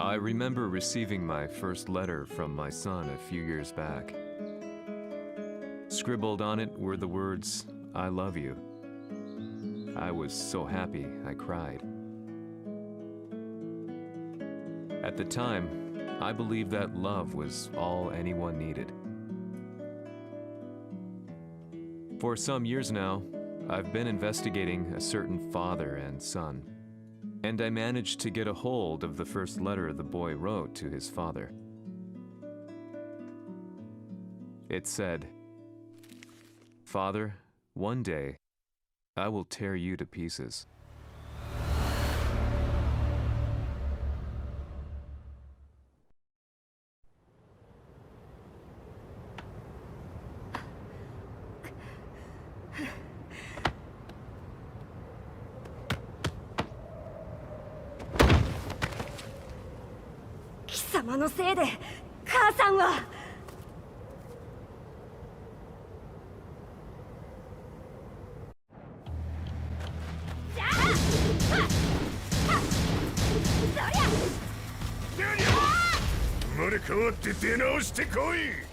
I remember receiving my first letter from my son a few years back. Scribbled on it were the words, "I love you." I was so happy I cried. At the time, I believed that love was all anyone needed. For some years now, I've been investigating a certain father and son, and I managed to get a hold of the first letter the boy wrote to his father. It said, "Father, one day, I will tear you to pieces." 𝐃様のせいで母さんは。生まれ変わって出直してこい。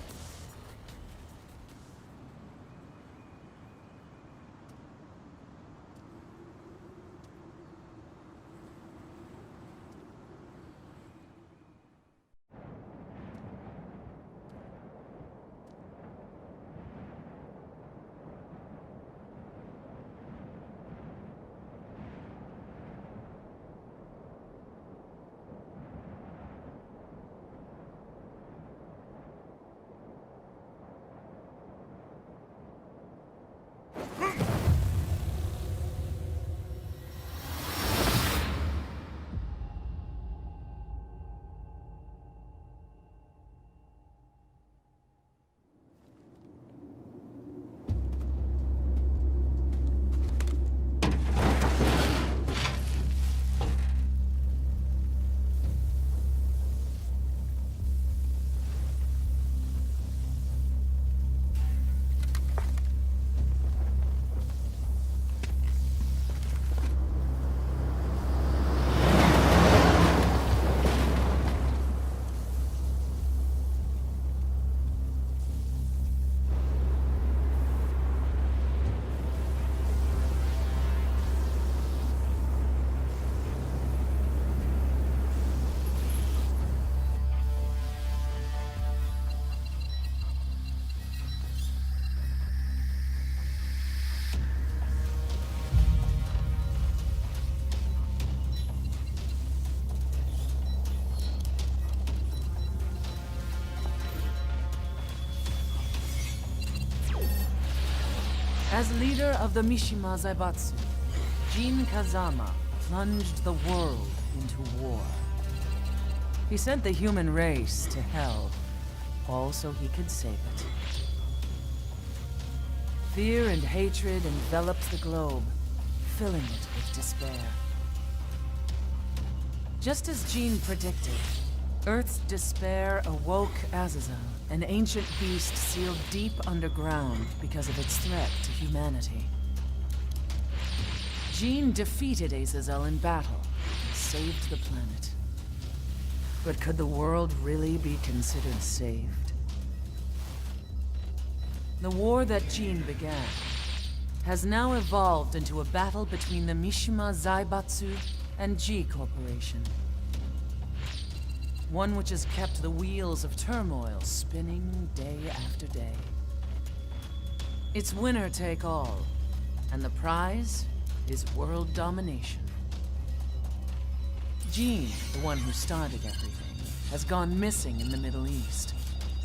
As leader of the Mishima Zaibatsu, Jin Kazama plunged the world into war. He sent the human race to hell, all so he could save it. Fear and hatred enveloped the globe, filling it with despair. Just as Jin predicted, Earth's despair awoke Azazel, an ancient beast sealed deep underground because of its threat to humanity. Jin defeated Azazel in battle and saved the planet. But could the world really be considered saved? The war that Jin began has now evolved into a battle between the Mishima Zaibatsu and G Corporation. One which has kept the wheels of turmoil spinning day after day. It's winner take all, and the prize is world domination. Jin, the one who started everything, has gone missing in the Middle East.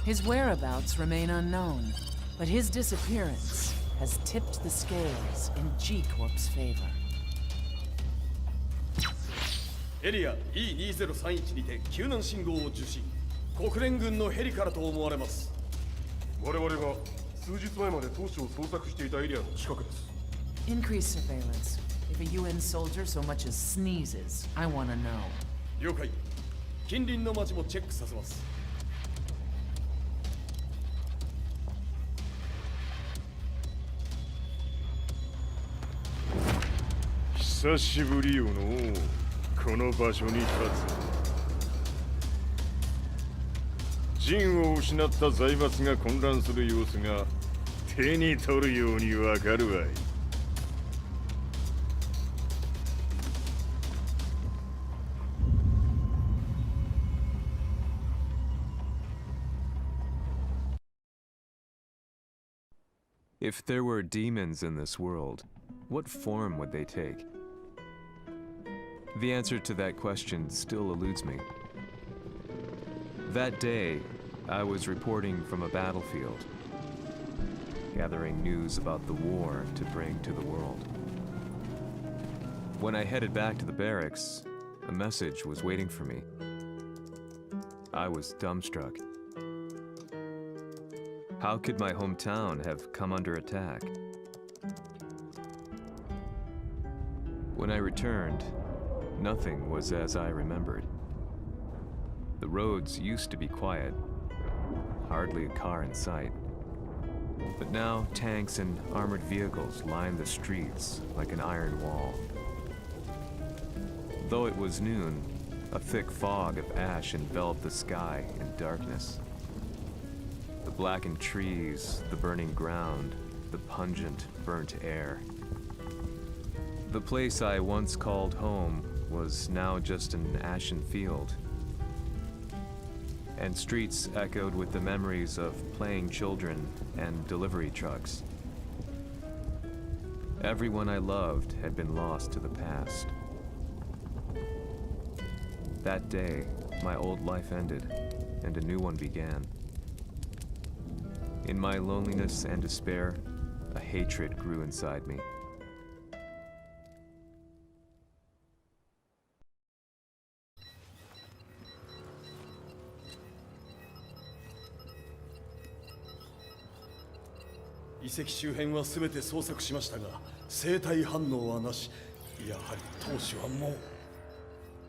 His whereabouts remain unknown, but his disappearance has tipped the scales in G Corp's favor. エリア E2031 にて救難信号を受信。国連軍のヘリからと思われます。我々が数日前まで当初を捜索していたエリアの近くです。Increase surveillance. If a UN soldier so much as sneezes, I want to know. 了解。近隣の町もチェックさせます。久しぶりよの。この場所に立つ。陣を失った財閥が混乱する様子が手に取るようにわかるわい。If there were demons in this world, what form would they take? The answer to that question still eludes me. That day, I was reporting from a battlefield, gathering news about the war to bring to the world. When I headed back to the barracks, a message was waiting for me. I was dumbstruck. How could my hometown have come under attack? When I returned, nothing was as I remembered. The roads used to be quiet, hardly a car in sight. But now tanks and armored vehicles lined the streets like an iron wall. Though it was noon, a thick fog of ash enveloped the sky in darkness. The blackened trees, the burning ground, the pungent, burnt air. The place I once called home was now just an ashen field, and streets echoed with the memories of playing children and delivery trucks. Everyone I loved had been lost to the past. That day, my old life ended, and a new one began. In my loneliness and despair, a hatred grew inside me. "遺跡周辺は全て捜索しましたが、生体反応はなし。やはり当主はもう。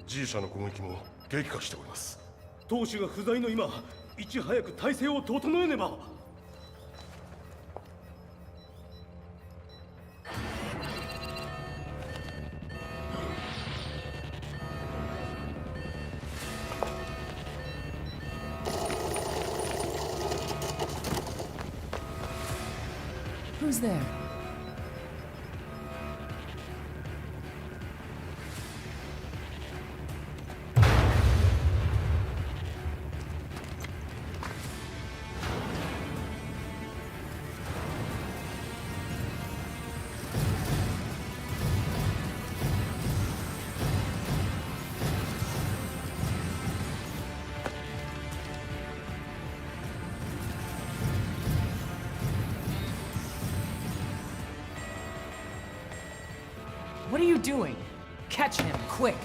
G 社の攻撃も激化しております。当主が不在の今、いち早く体制を整えねば。Who's there? What are you doing? Catch him, quick!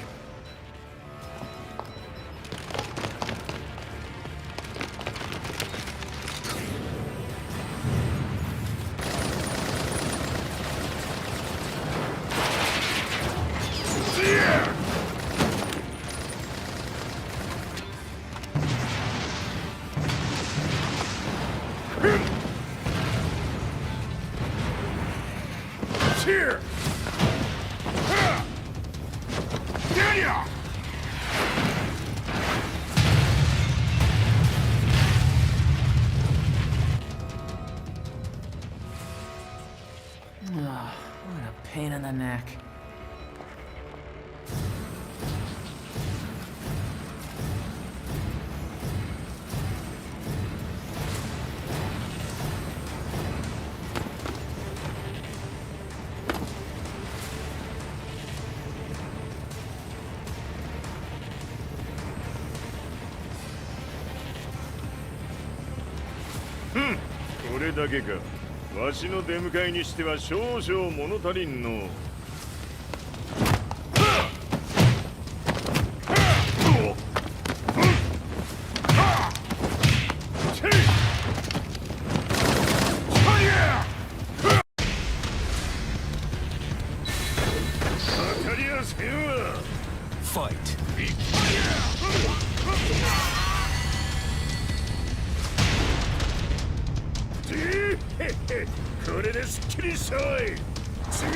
Here! What a pain in the neck. Hmm. これだけか。わしの出迎えにしては少々物足りんの。当たりやせんわ。Fight! これですっきりしたわい。次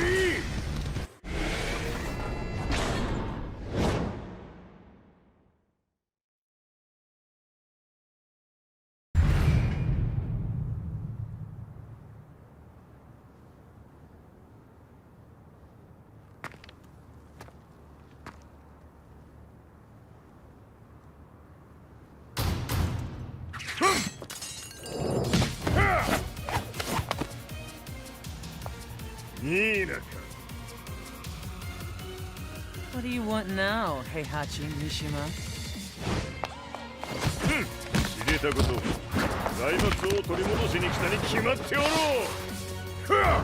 you want now, Heihachi Mishima? 知れたこと財閥を取り戻しに来たに決まっておろう。ふわっ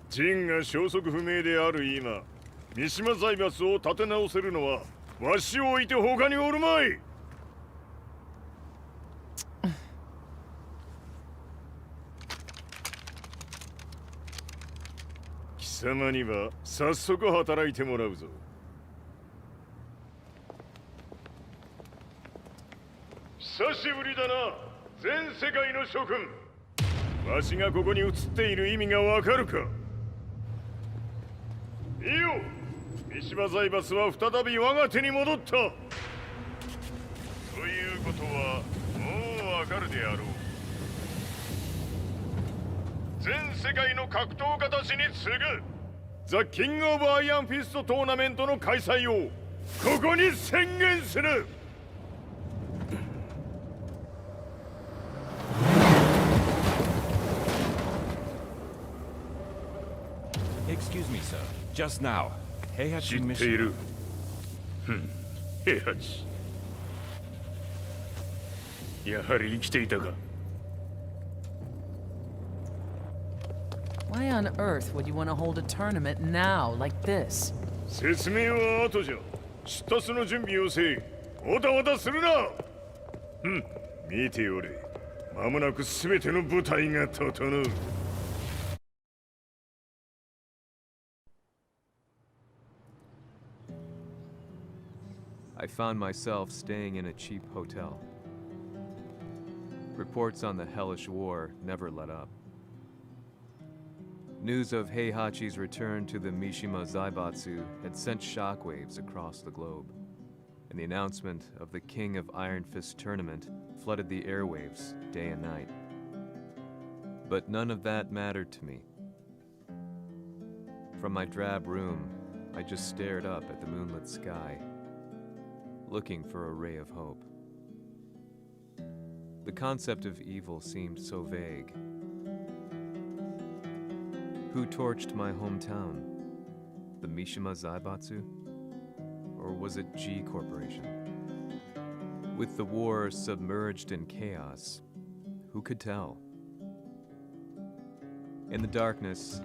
陣が消息不明である今、三島財閥を立て直せるのはわしを置いて他におるまい。貴様には早速働いてもらうぞ。久しぶりだな、全世界の諸君。わしがここに映っている意味がわかるか。いいよ、三島財閥は再び我が手に戻った。ということはもうわかるであろう。全世界の格闘家たちに次ぐザ・キング・オブ・アイアンフィストトーナメントの開催をここに宣言する。Excuse me, sir. Just now, Heihachi 知ってい Mishima. る。平八。やはり生きていたか。Why on earth would you want to hold a tournament now, like this? 説明は後じゃ。出立の準備をせい。おたわたするな。見ておれ。間もなく全ての部隊が整う。I found myself staying in a cheap hotel. Reports on the hellish war never let up. News of Heihachi's return to the Mishima Zaibatsu had sent shockwaves across the globe, and the announcement of the King of Iron Fist tournament flooded the airwaves day and night. But none of that mattered to me. From my drab room, I just stared up at the moonlit sky, looking for a ray of hope. The concept of evil seemed so vague. Who torched my hometown? The Mishima Zaibatsu? Or was it G Corporation? With the war submerged in chaos, who could tell? In the darkness,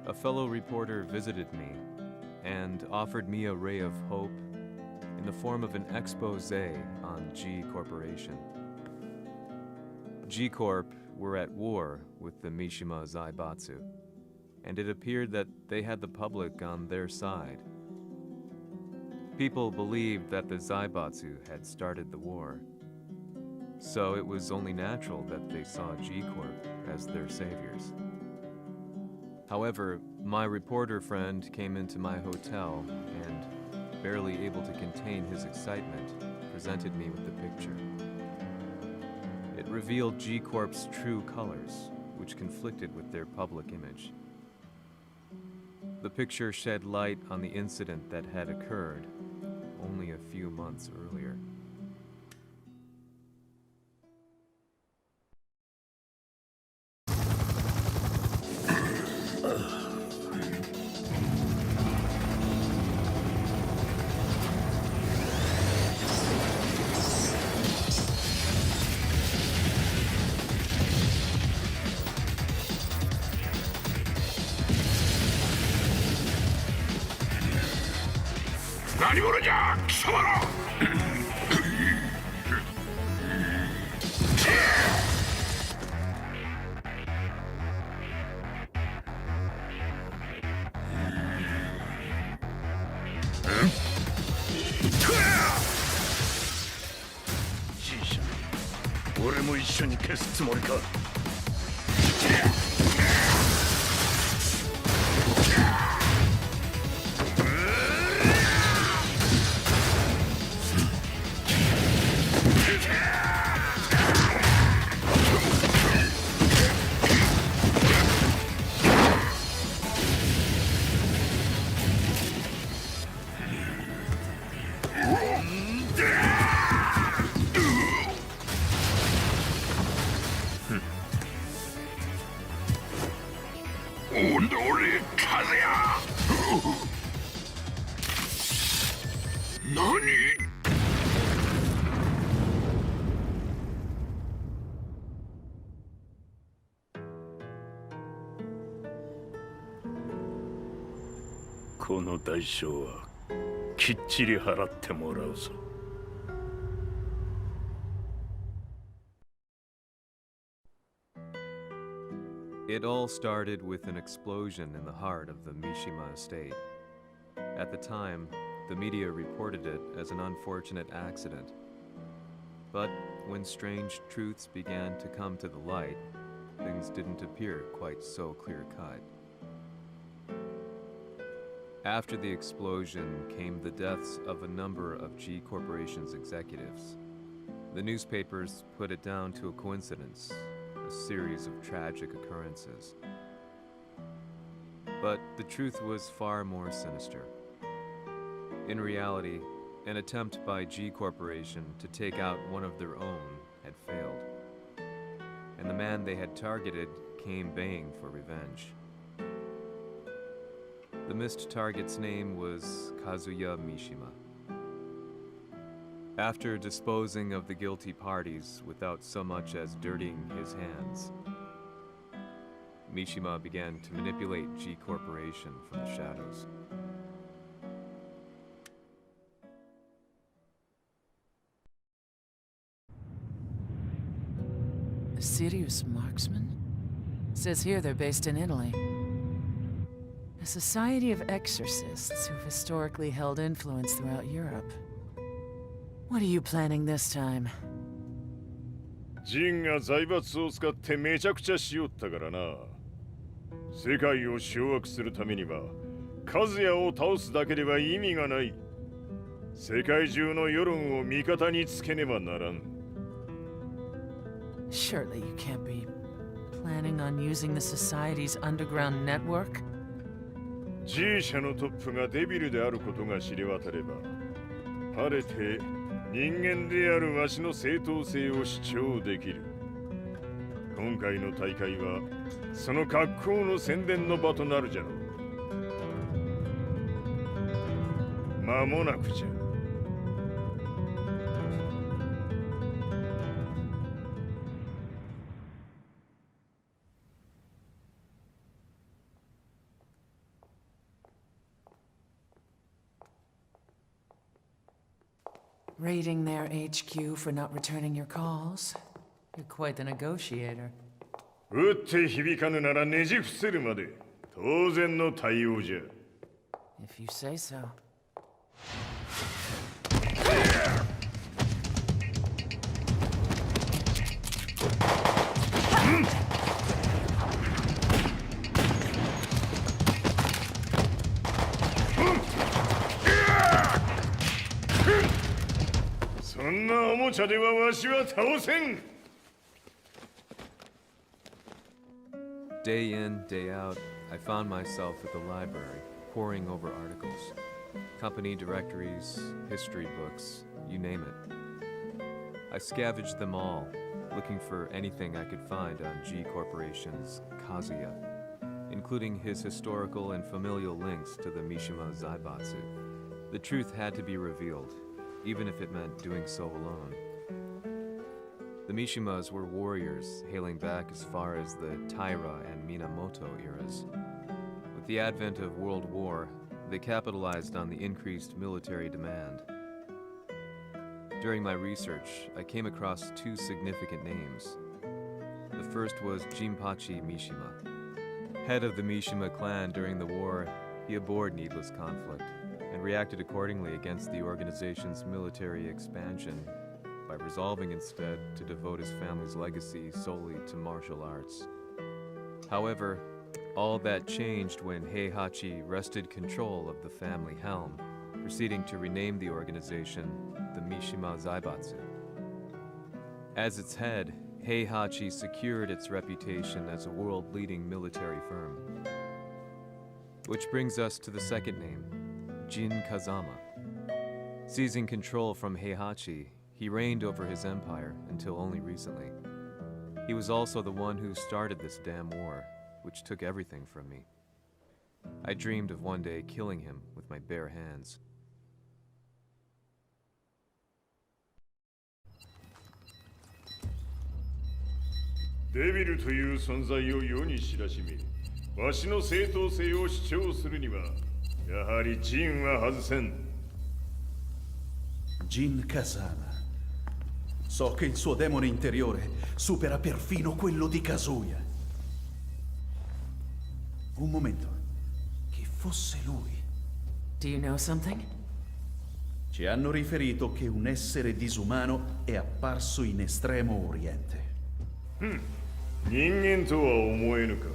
a fellow reporter visited me and offered me a ray of hope in the form of an expose on G Corporation. G Corp were at war with the Mishima Zaibatsu, and it appeared that they had the public on their side. People believed that the Zaibatsu had started the war, so it was only natural that they saw G Corp as their saviors. However, my reporter friend came into my hotel and, barely able to contain his excitement, presented me with the picture. It revealed G Corp's true colors, which conflicted with their public image. The picture shed light on the incident that had occurred only a few months earlier. G 俺も一緒に消すつもりか。 오늘의 카드야! 너니? この代償はきっちり払ってもらうぞ。 It all started with an explosion in the heart of the Mishima estate. At the time, the media reported it as an unfortunate accident. But when strange truths began to come to the light, things didn't appear quite so clear-cut. After the explosion came the deaths of a number of G Corporation's executives. The newspapers put it down to a coincidence, a series of tragic occurrences. But the truth was far more sinister. In reality, an attempt by G Corporation to take out one of their own had failed, and the man they had targeted came baying for revenge. The missed target's name was Kazuya Mishima. After disposing of the guilty parties without so much as dirtying his hands, Mishima began to manipulate G Corporation from the shadows. A serious marksman? Says here they're based in Italy. A society of exorcists who've historically held influence throughout Europe. What are you planning this time? ジンが財閥を使ってめちゃくちゃしよったからな。世界を掌握するためには、カズヤを倒すだけでは意味がない。世界中の世論を味方につけねばならん。Surely you can't be planning on using the society's underground network? G 社のトップがデビルであることが知れ渡れば、晴れて人間であるわしの正当性を主張できる。今回の大会はその格好の宣伝の場となるじゃろう。間もなくじゃ。Raiding their HQ for not returning your calls? You're quite the negotiator. 撃って響かぬならねじ伏せるまで当然の対応じゃ。If you say so. そんなおもちゃではわしは倒せん。Day in, day out, I found myself at the library, poring over articles. Company directories, history books, you name it. I scavenged them all, looking for anything I could find on G Corporation's Kazuya, including his historical and familial links to the Mishima Zaibatsu. The truth had to be revealed, even if it meant doing so alone. The Mishimas were warriors hailing back as far as the Taira and Minamoto eras. With the advent of World War, they capitalized on the increased military demand. During my research, I came across two significant names. The first was Jinpachi Mishima. Head of the Mishima clan during the war, he abhorred needless conflict and reacted accordingly against the organization's military expansion by resolving instead to devote his family's legacy solely to martial arts. However, all that changed when Heihachi wrested control of the family helm, proceeding to rename the organization the Mishima Zaibatsu. As its head, Heihachi secured its reputation as a world-leading military firm. Which brings us to the second name, Jin Kazama. Seizing control from Heihachi, he reigned over his empire until only recently. He was also the one who started this damn war, which took everything from me. I dreamed of one day killing him with my bare hands. Devil という存在を世に知らしめ、わしの正当性を主張するには、やはりジンは外せん。Jin Kazama. So che il suo demone interiore supera perfino quello di Kazuya. Un momento. Chi fosse lui? Do you know something? Ci hanno riferito che un essere disumano è apparso in Estremo Oriente. 人間とは思えぬか。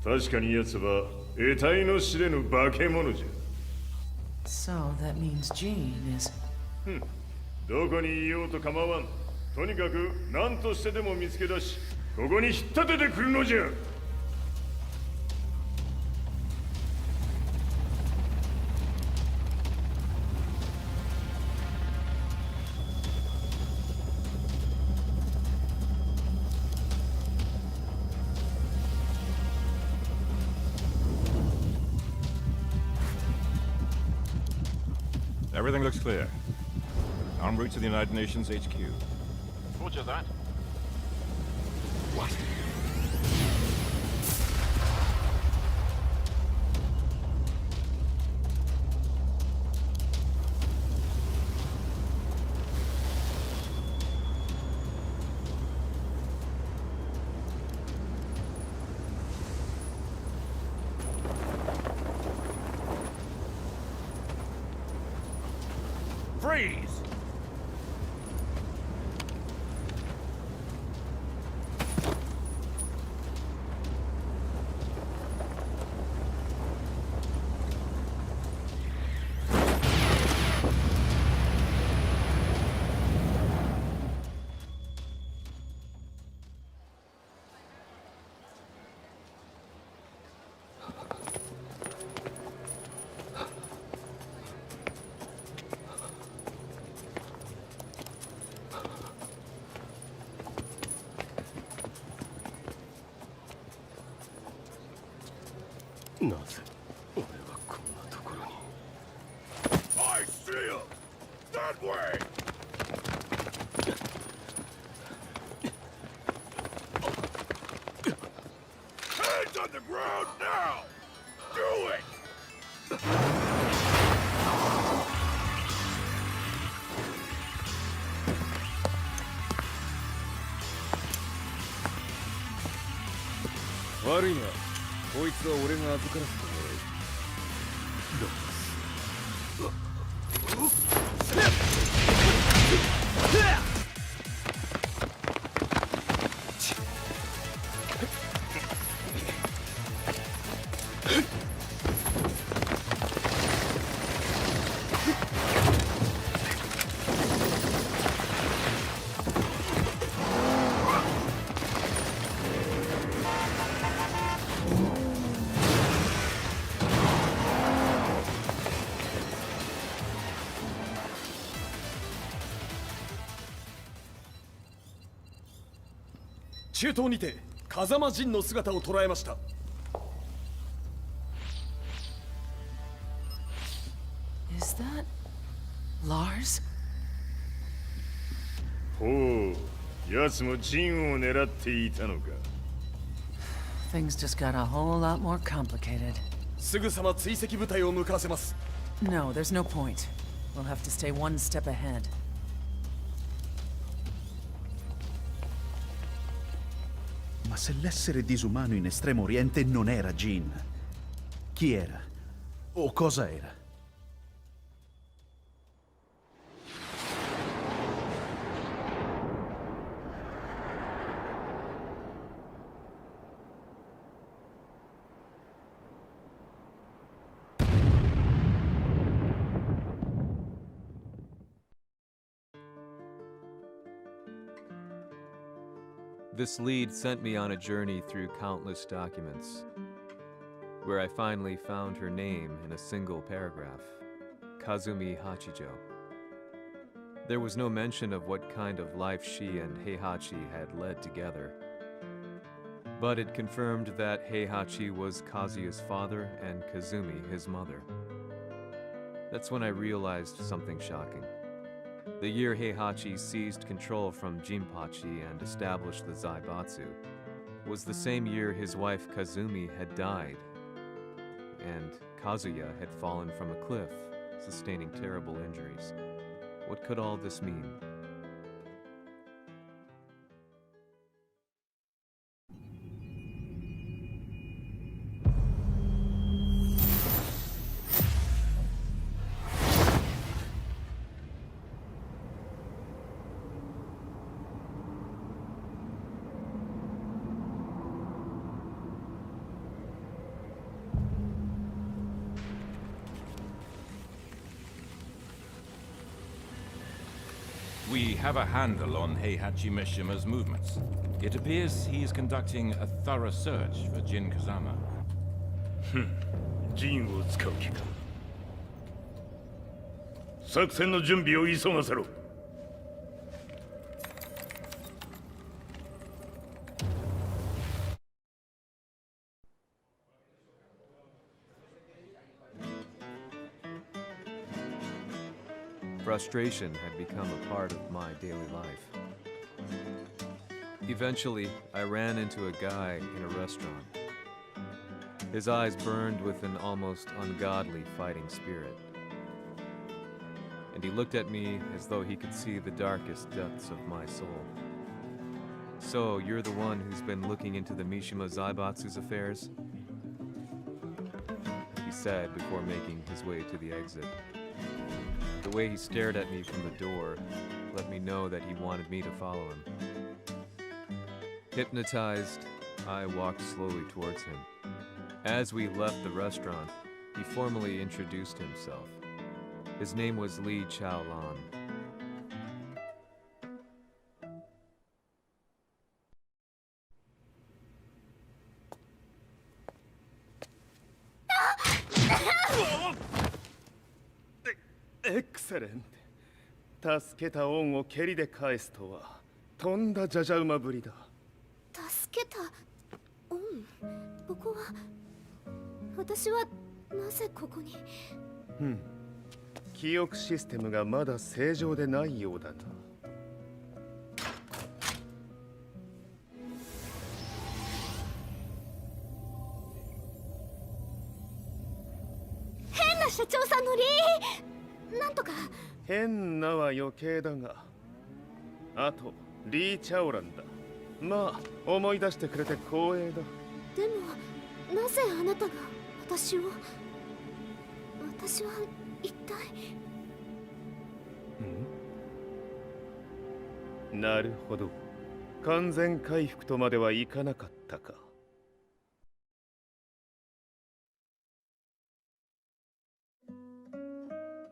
確かに奴は得体の知れぬ化け物じゃ。So that means Jean is... どこにいようと構わん。とにかく何としてでも見つけ出し、ここに引っ立ててくるのじゃ。Everything looks clear. En route to the United Nations HQ. Roger that. What? Freeze! I see him! That way! Hands on the ground now! Do it! Worry not. こいつは俺が預からせてもらう。中東にて風間陣の姿を捉えました。Is that... Lars? ほう、奴もジンを狙っていたのか。Things just got a whole lot more complicated. すぐさま追跡部隊を向かわせます。No, there's no point. We'll have to stay one step ahead. Ma se l'essere disumano in Estremo Oriente non era Jin, chi era? O cosa era? This lead sent me on a journey through countless documents, where I finally found her name in a single paragraph, Kazumi Hachijo. There was no mention of what kind of life she and Heihachi had led together. But it confirmed that Heihachi was Kazuya's father and Kazumi his mother. That's when I realized something shocking. The year Heihachi seized control from Jinpachi and established the Zaibatsu was the same year his wife Kazumi had died, and Kazuya had fallen from a cliff, sustaining terrible injuries. What could all this mean? We have a handle on Heihachi Mishima's movements. It appears he is conducting a thorough search for Jin Kazama. ジンを使う気か。作戦の準備を急がせろ。Frustration had become a part of my daily life. Eventually, I ran into a guy in a restaurant. His eyes burned with an almost ungodly fighting spirit. And he looked at me as though he could see the darkest depths of my soul. So, you're the one who's been looking into the Mishima Zaibatsu's affairs? He said before making his way to the exit. The way he stared at me from the door let me know that he wanted me to follow him. Hypnotized, I walked slowly towards him. As we left the restaurant, he formally introduced himself. His name was 𝐿i_𝐶𝐿𝐼. Excellent. 助けた恩を蹴りで返すとはとんだじゃじゃ馬ぶりだ。助けた恩。ここは私はなぜここに。記憶システムがまだ正常でないようだな。変な社長さんのなんとか。変なは余計だが、あと𝐿i_𝐶𝐿𝐼だ。まあ思い出してくれて光栄だ。でもなぜあなたが私は一体。なるほど。完全回復とまではいかなかったか。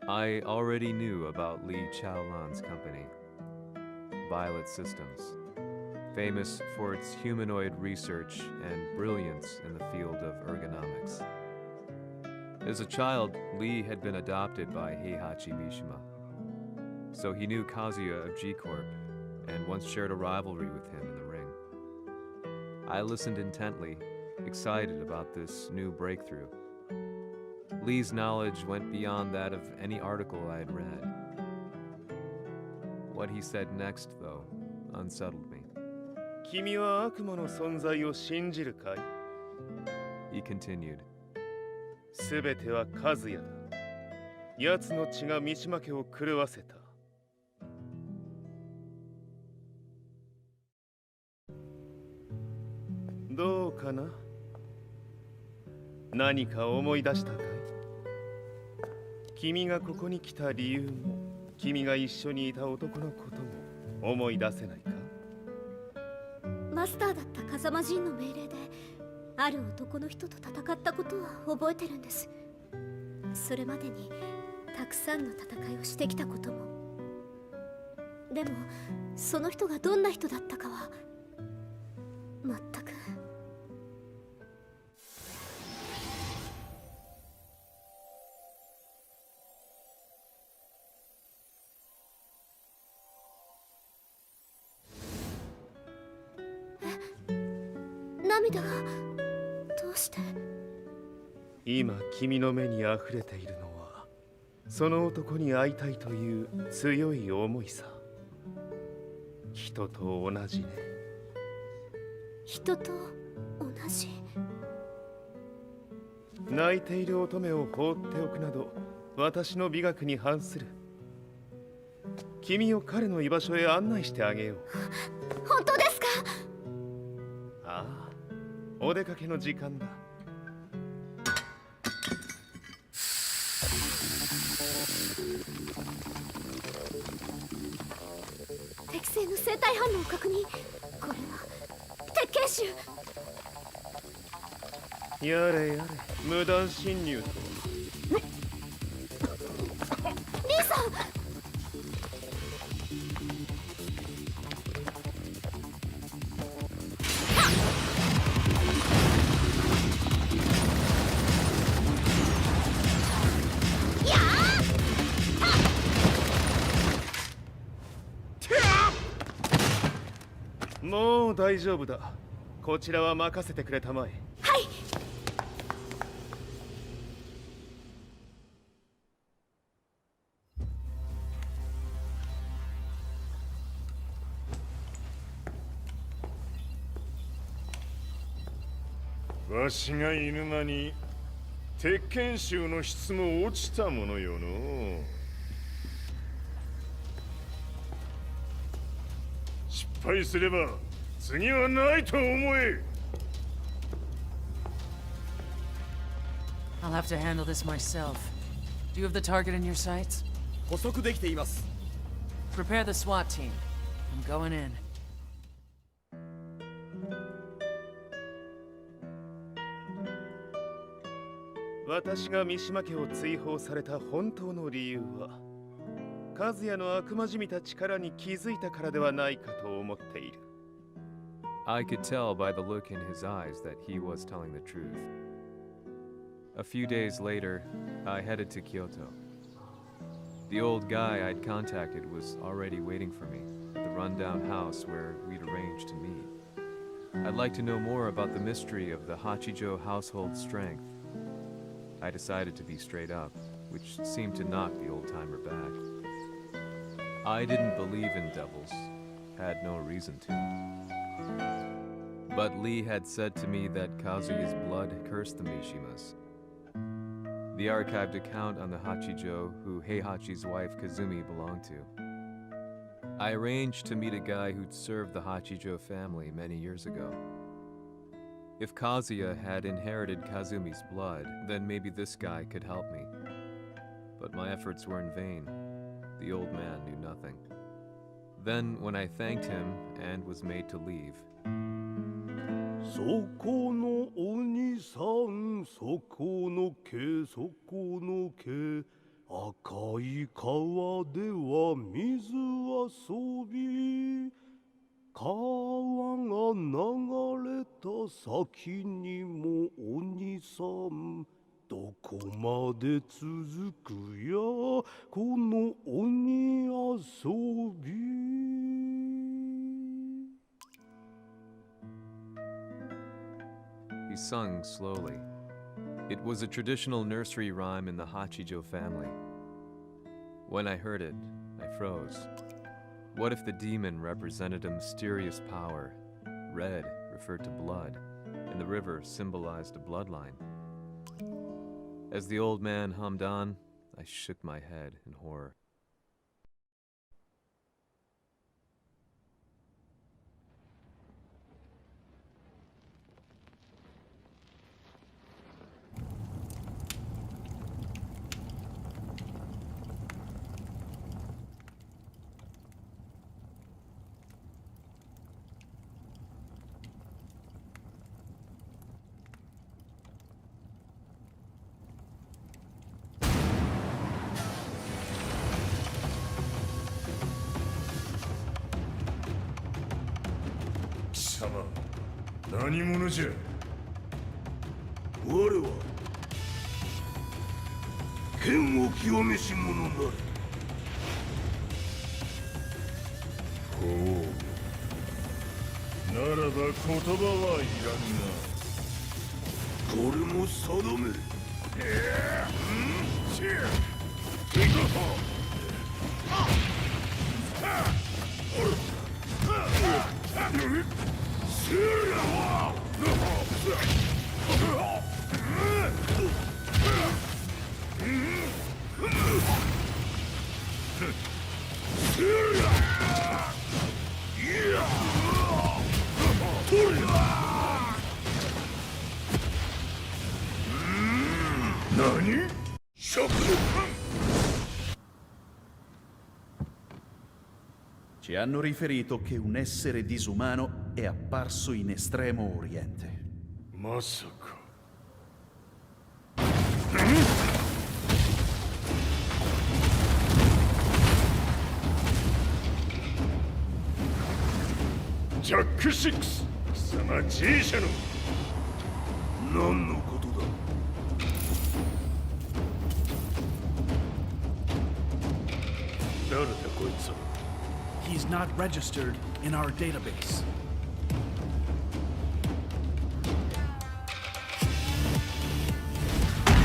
I already knew about 𝐿i_𝐶𝐿𝐼's company, Violet Systems, famous for its humanoid research and brilliance in the field of ergonomics. As a child, Lee had been adopted by Heihachi Mishima, so he knew Kazuya of G-Corp and once shared a rivalry with him in the ring. I listened intently, excited about this new breakthrough. Lee's knowledge went beyond that of any article I had read. What he said next, though, unsettled me. 君は悪魔の存在を信じるかい? He continued. すべてはカズヤだ。奴の血が三島家を狂わせた。どうかな？何か思い出したかい？君がここに来た理由も、君が一緒にいた男のことも思い出せないか？マスターだった風間陣の命令である男の人と戦ったことは覚えてるんです。それまでにたくさんの戦いをしてきたことも。でもその人がどんな人だったかは全く。涙がどうして？今君の目に溢れているのはその男に会いたいという強い思いさ。人と同じね。人と同じ？泣いている乙女を放っておくなど私の美学に反する。君を彼の居場所へ案内してあげよう。本当ですか？ああ、お出かけの時間だ。適正の生体反応を確認。これは鉄拳臭。やれやれ、無断侵入と。リーさん。もう大丈夫だ。こちらは任せてくれたまえ。はい。わしが犬間に鉄拳衆の質も落ちたものよの。失敗すれば次はないと思え。I'll have to handle this myself. Do you have the target in your sights? 捕捉できています。 Prepare the SWAT team. I'm going in. 私が三島家を追放された本当の理由は和也の悪魔じみた力に気づいたからではないかと思っている。 I could tell by the look in his eyes that he was telling the truth. A few days later, I headed to Kyoto. The old guy I'd contacted was already waiting for me at the rundown house where we'd arranged to meet. I'd like to know more about the mystery of the Hachijo household strength. I decided to be straight up, which seemed to knock the old-timer back. I didn't believe in devils, had no reason to. But Lee had said to me that Kazuya's blood cursed the Mishimas. The archived account on the Hachijo who Heihachi's wife Kazumi belonged to. I arranged to meet a guy who'd served the Hachijo family many years ago. If Kazuya had inherited Kazumi's blood, then maybe this guy could help me. But my efforts were in vain. The old man knew nothing. Then, when I thanked him and was made to leave, そこのお兄さん、そこの毛、そこの毛、赤い川では水遊び、川が流れた先にもお兄さん、どこまで続くやこの鬼遊び。he sung slowly. It was a traditional nursery rhyme in the Hachijo family. When I heard it, I froze. What if the demon represented a mysterious power? Red referred to blood, and the river symbolized a bloodline. As the old man hummed on, I shook my head in horror. 貴様、何者じゃ。我は剣を清めし者なり。ほう、ならば言葉はいらんな。これも定め。何？Ci hanno riferito che un essere disumano è apparso in Estremo Oriente. まさか。ジャック6、貴様 G 社の何のことだ。誰だこいつは。 He's not registered in our database.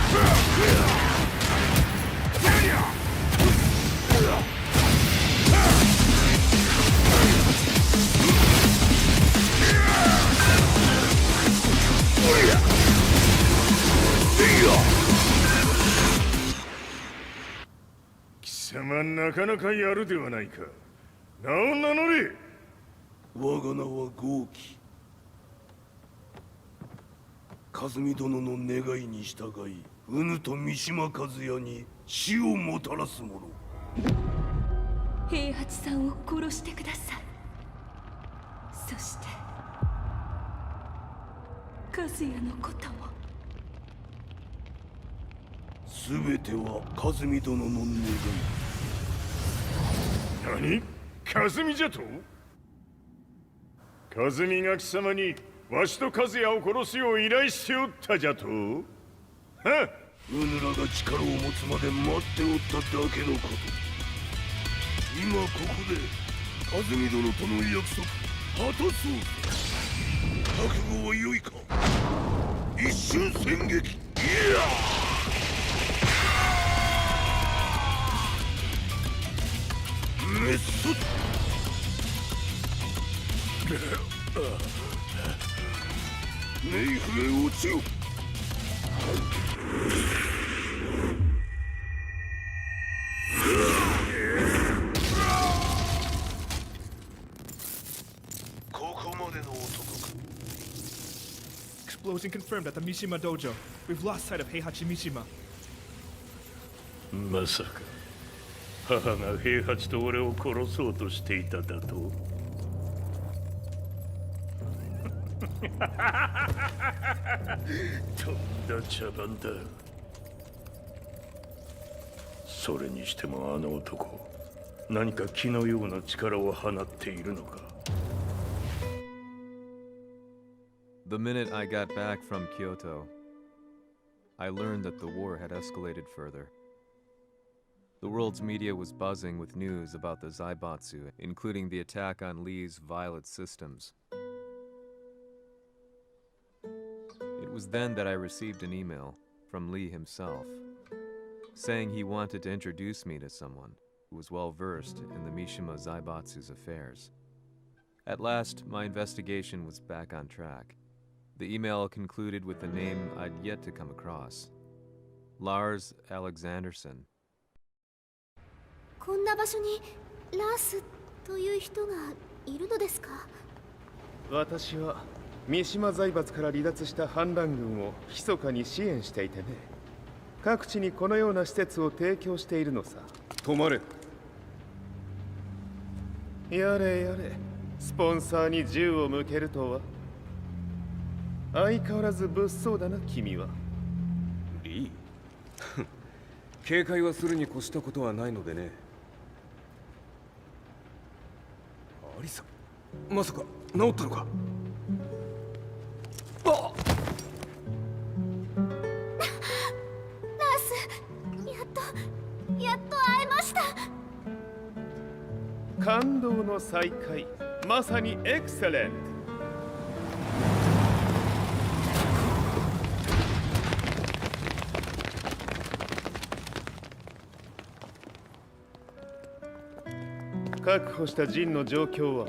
𝐃𝐄𝐅𝐈𝐍𝐈𝐕𝐄 貴様なかなかやるではないか。名を名乗れ。我が名は𝐃𝐄𝐅。𝐾𝐄𝐅殿の願いに従い、𝐼𝐻と三島和也に死をもたらす者。平八さんを殺してください。そして和也のことも。全ては𝐾𝐄𝐅殿の願い。何？𝐾𝐄𝐅じゃと？𝐾𝐄𝐅が貴様にわしと和也を殺すよう依頼しておったじゃと？はっ！𝐻らが力を持つまで待っておっただけのこと。今ここで𝐾𝐄𝐅殿との約束果たそう。覚悟は良いか。一瞬戦撃。いや！メッソ。冥府へ落ちよ。ここまでの男か。 Explosion confirmed at the Mishima dojo. We've lost sight of Heihachi Mishima. まさか母が平八と俺を殺そうとしていただと？とんだ茶番だ。それにしてもあの男、何か気のような力を放っているのか。The minute I got back from Kyoto, I learned that the war had escalated further. The world's media was buzzing with news about the Zaibatsu, including the attack on Lee's Violet systems. It was then that I received an email from Lee himself, saying he wanted to introduce me to someone who was well versed in the Mishima Zaibatsu's affairs. At last, my investigation was back on track. The email concluded with a name I'd yet to come across. Lars Alexanderson. こんな場所にラースという人がいるのですか？私は三島財閥から離脱した反乱軍を密かに支援していてね。各地にこのような施設を提供しているのさ。止まれ。やれやれ、スポンサーに銃を向けるとは。相変わらず物騒だな、君は。リー警戒はするに越したことはないのでね。アリサ、まさか治ったのか？あっ！ラース、やっと会えました。感動の再会、まさにエクセレント。確保したジンの状況は？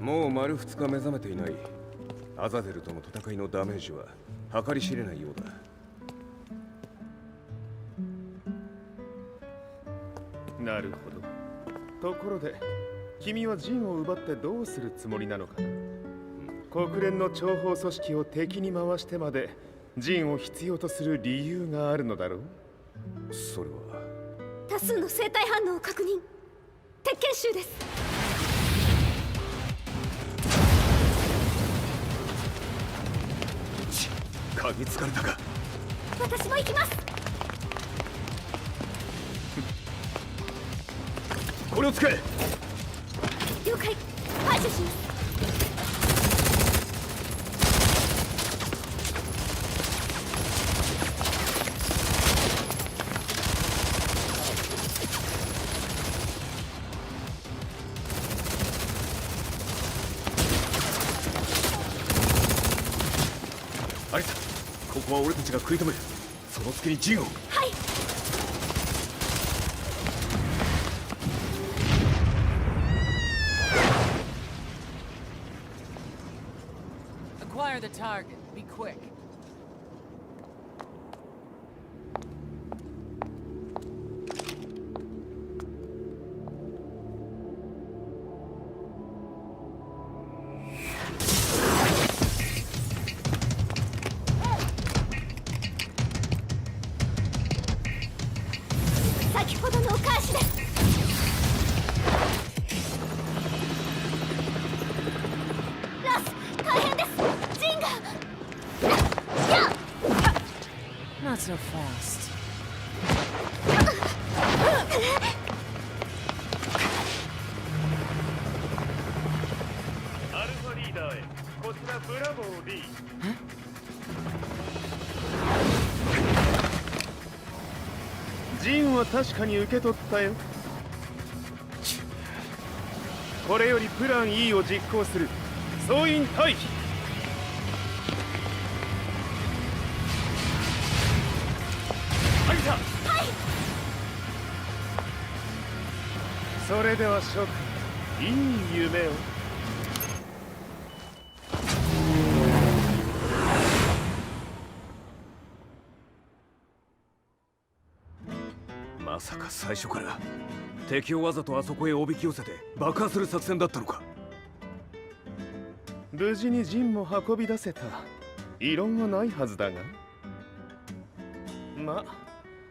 もう丸2日目覚めていない。アザゼルとの戦いのダメージは計り知れないようだ。なるほど。ところで君はジンを奪ってどうするつもりなのかな？国連の諜報組織を敵に回してまでジンを必要とする理由があるのだろう？それは多数の生体反応を確認。鉄拳衆です。嗅ぎつかれたか。私も行きます。これを使え。了解。排除します。アリサ、ここは俺たちが食い止める。その隙にジンを。はい。Acquire the target. Be quick. Not so fast. アルファリーダーへ。こちらブラボー D。ジンは確かに受け取ったよ。これよりプラン E を実行する。総員退避。それでは諸君、いい夢を。まさか最初から敵をわざとあそこへおびき寄せて爆破する作戦だったのか。無事にジンも運び出せた。異論はないはずだが。ま、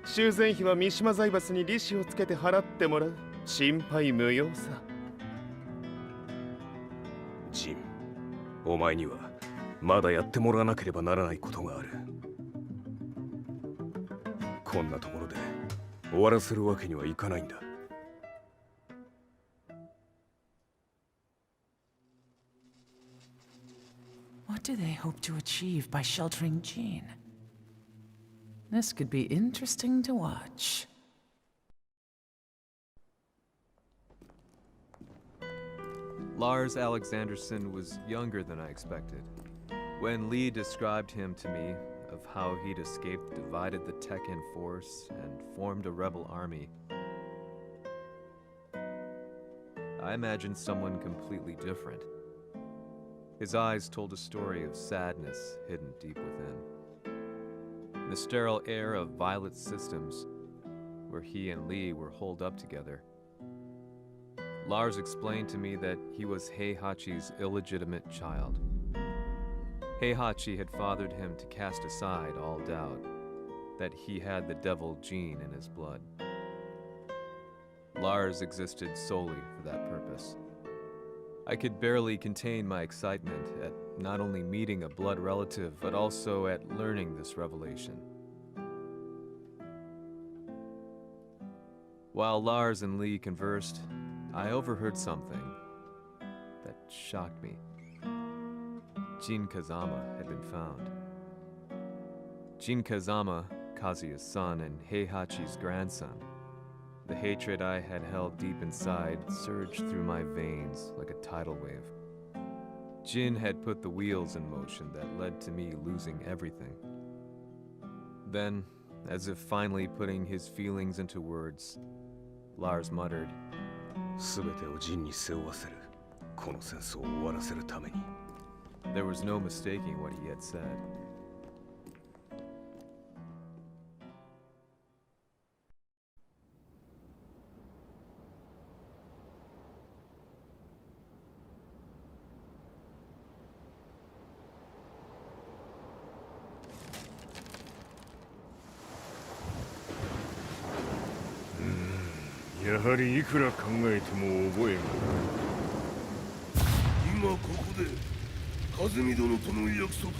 修繕費は三島財閥に利子をつけて払ってもらう。心配無用さ。ジン、お前にはまだやってもらわなければならないことがある。こんなところで終わらせるわけにはいかないんだ。What do they hope to achieve by sheltering Jean? This could be interesting to watch. Lars Alexanderson was younger than I expected. When Lee described him to me, of how he'd escaped, divided the Tekken force, and formed a rebel army, I imagined someone completely different. His eyes told a story of sadness hidden deep within. In the sterile air of Violet Systems, where he and Lee were holed up together, Lars explained to me that he was Heihachi's illegitimate child. Heihachi had fathered him to cast aside all doubt that he had the devil gene in his blood. Lars existed solely for that purpose. I could barely contain my excitement at not only meeting a blood relative, but also at learning this revelation. While Lars and Lee conversed, I overheard something that shocked me. Jin Kazama had been found. Jin Kazama, Kazuya's son and Heihachi's grandson. The hatred I had held deep inside surged through my veins like a tidal wave. Jin had put the wheels in motion that led to me losing everything. Then, as if finally putting his feelings into words, Lars muttered, 全てをジンに背負わせる。この戦争を終わらせるために。There was no mistaking what he had said. Hmm, やはりいくら考えても覚えが。今ここで風見殿との約束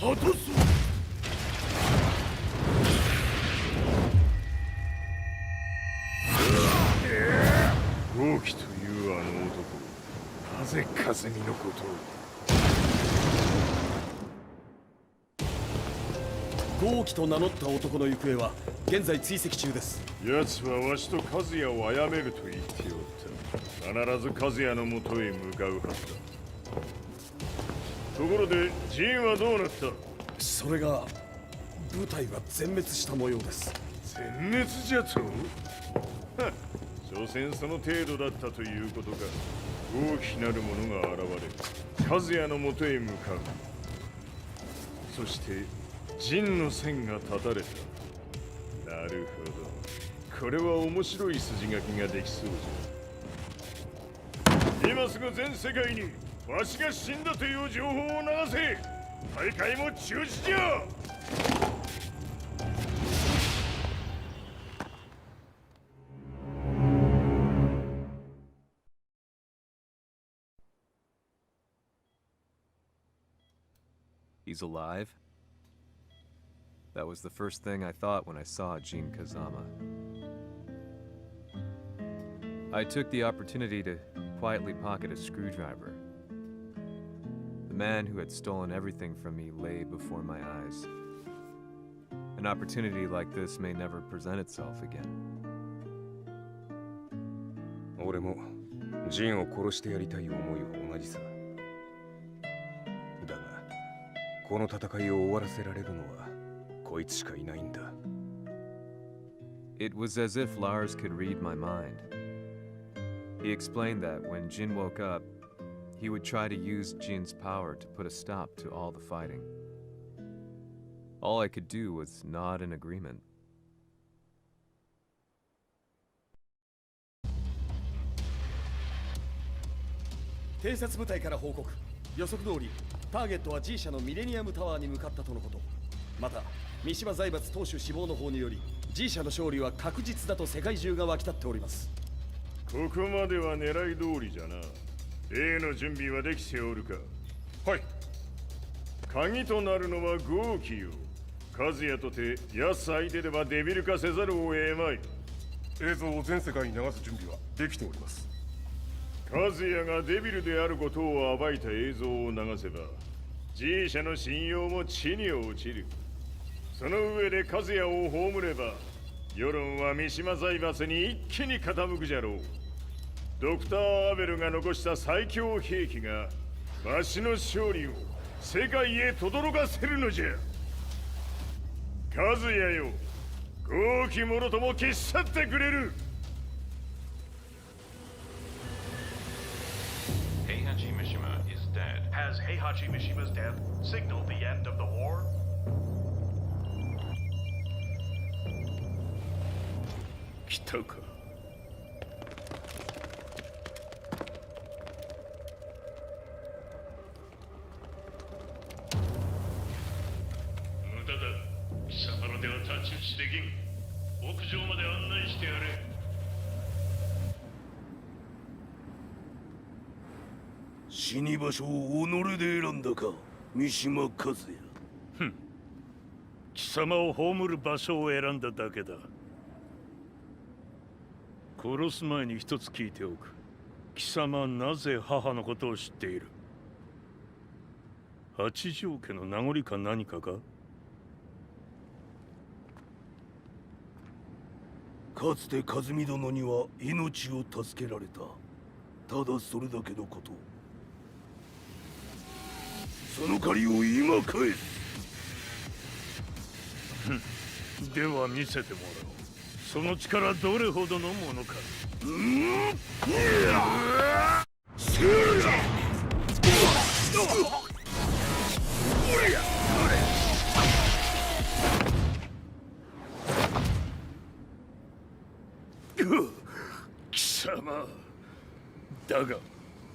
果たそう。豪輝というあの男、なぜ風見のことを。豪輝と名乗った男の行方は現在追跡中です。奴はわしと和也を殺めると言っておった。必ず和也のもとへ向かうはずだ。ところでジンはどうなった？それが部隊は全滅した模様です。全滅じゃと？はっ、所詮その程度だったということか。大きなる者が現れ、和也のもとへ向かう。そして陣の線が断たれた。なるほど、これは面白い筋書きができそうじゃ。今すぐ全世界にわしが死んだという情報を流せ。大会も中止じゃ。He's alive? That was the first thing I thought when I saw 𝐃𝐄𝐅𝐈𝐍𝐈𝐕𝐄. I took the opportunity to quietly pocket a screwdriver. The man who had stolen everything from me lay before my eyes. An opportunity like this may never present itself again. 俺もジンを殺してやりたい思いは同じさ。だがこの戦いを終わらせられるのはこいつしかいないんだ。It was as if Lars could read my mind. He explained that when Jin woke up, he would try to use Jin's power to put a stop to all the fighting. All I could do was nod in agreement. 偵察部隊から報告。予測通りターゲットは G 社のミレニアムタワーに向かったとのこと。また三島財閥当主死亡の方により G 社の勝利は確実だと世界中が沸き立っております。ここまでは狙い通りじゃな。例の準備はできておるか？はい。鍵となるのは豪輝よ。和也とて安相手ではデビル化せざるを得まい。映像を全世界に流す準備はできております。和也がデビルであることを暴いた映像を流せば G 社の信用も地に落ちる。その上で和也を葬れば世論は三島財閥に一気に傾くじゃろう。ドクター・アベルが残した最強兵器がわしの勝利を世界へ轟かせるのじゃ。和也よ、豪輝者とも消し去ってくれる。Heihachi Mishima is dead. Has Heihachi Mishima's death signaled the end of the war? 来たか。無駄だ。貴様らでは太刀打ちできん。屋上まで案内してやれ。死に場所を己で選んだか、三島和也。ふん。貴様を葬る場所を選んだだけだ。殺す前に一つ聞いておく。貴様はなぜ母のことを知っている？八条家の名残か何かか？かつて和美殿には命を助けられた。ただそれだけのこと。その借りを今返す。では見せてもらおう。その力どれほどのものか。貴様だが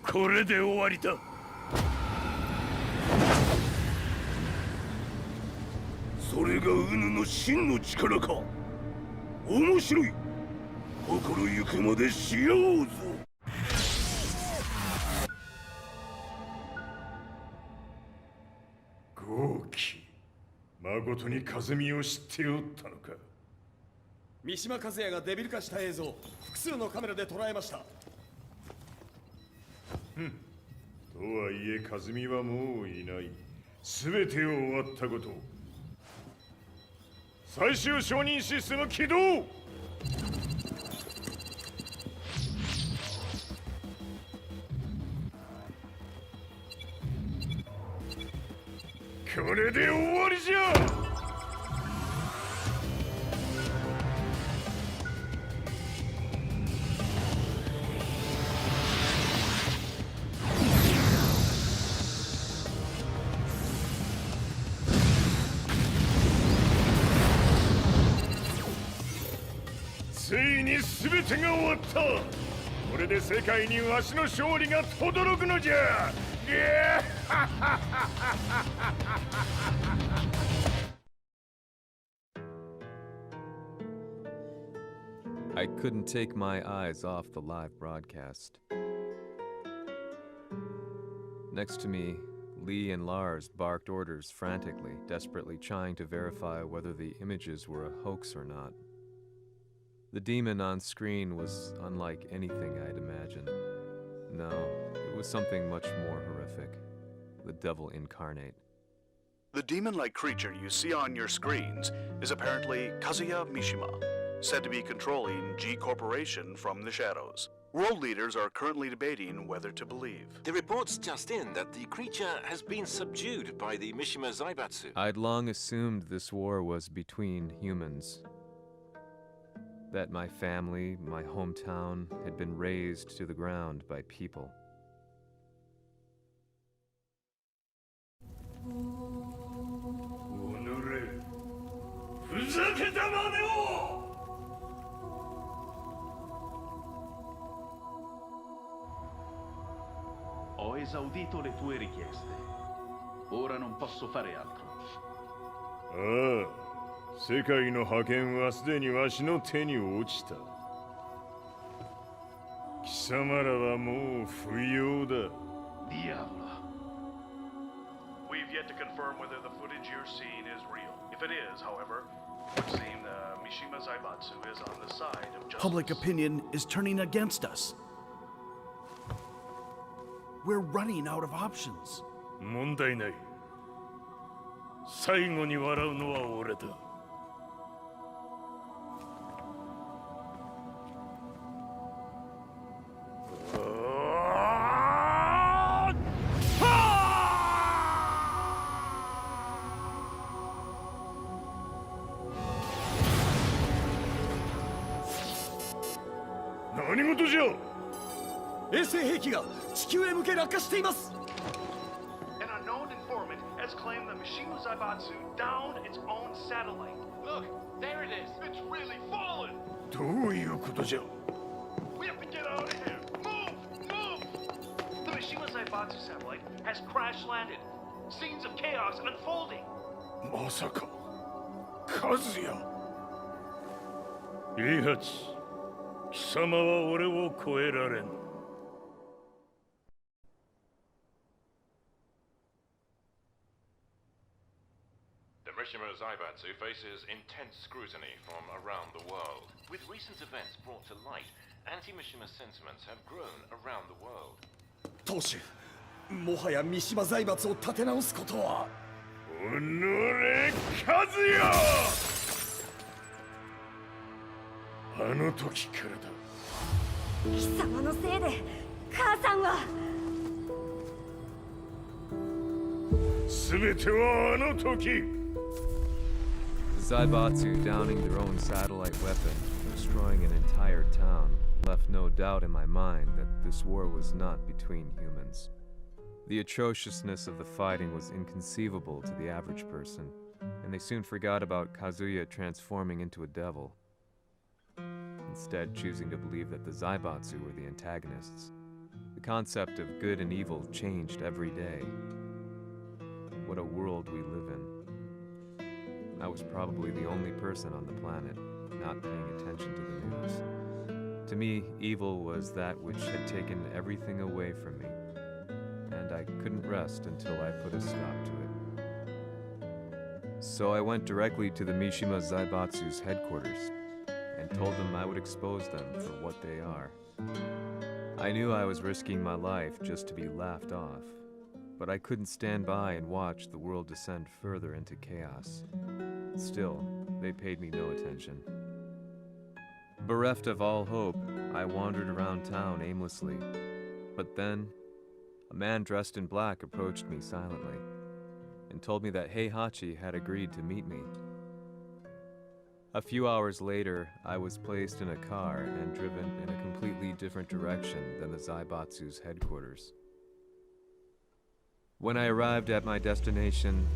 これで終わりだ。それがウヌの真の力か。面白い。心ゆくまでしようぞ。豪輝、まことに風見を知っておったのか。三島和也がデビル化した映像、複数のカメラで捉えました。とはいえ風見はもういない。全てを終わったこと。最終承認システム起動。これで終わりじゃ。ついに全てが終わった。これで世界にわしの勝利が轟くのじゃ。I couldn't take my eyes off the live broadcast. Next to me, Lee and Lars barked orders frantically, desperately trying to verify whether the images were a hoax or not. The demon on screen was unlike anything I'd imagined. No, it was something much more horrific. The devil incarnate. The demon-like creature you see on your screens is apparently Kazuya Mishima, said to be controlling G Corporation from the shadows. World leaders are currently debating whether to believe. The reports just in that the creature has been subdued by the Mishima Zaibatsu. I'd long assumed this war was between humans. That my family, my hometown, had been razed to the ground by people. Ho esaudito le tue richieste. Ora non posso fare altro. 世界の覇権はすでにわしの手に落ちた。貴様らはもう不要だ。Diavolo. We've yet to confirm whether the footage you're seeing is real. If it is, however, it would seem Mishima Zaibatsu is on the side of justice. Public opinion is turning against us. We're running out of options. 問題ない。最後に笑うのは俺だ。何事じゃ。衛星兵器が地球へ向け落下しています。An unknown informant has claimed the Mishima Zaibatsu downed its own satellite. Look, there it is. It's really fallen. どういうことじゃ。We have to get out of here. Move, move. The Mishima Zaibatsu satellite has crash landed. Scenes of chaos unfolding. まさか、和也。イハチ、貴様は俺を超えられん。The Mishima Zaibatsu faces intense scrutiny from around the world. With recent events brought to light, anti-Mishima sentiments have grown around the world. 当主、もはや三島財閥を立て直すことは。おのれ、和也。あの時からだ。貴様のせいで母さんは。全てはあの時。Zaibatsu downing their own satellite weapon destroying an entire town left no doubt in my mind that this war was not between humans. The atrociousness of the fighting was inconceivable to the average person, and they soon forgot about Kazuya transforming into a devil, instead choosing to believe that the Zaibatsu were the antagonists. The concept of good and evil changed every day. What a world we live in. I was probably the only person on the planet not paying attention to the news. To me, evil was that which had taken everything away from me, and I couldn't rest until I put a stop to it. So I went directly to the Mishima Zaibatsu's headquarters and told them I would expose them for what they are. I knew I was risking my life just to be laughed off, but I couldn't stand by and watch the world descend further into chaos. Still, they paid me no attention. Bereft of all hope, I wandered around town aimlessly, but then a man dressed in black approached me silently and told me that Heihachi had agreed to meet me. A few hours later, I was placed in a car and driven in a completely different direction than the Zaibatsu's headquarters. When I arrived at my destination,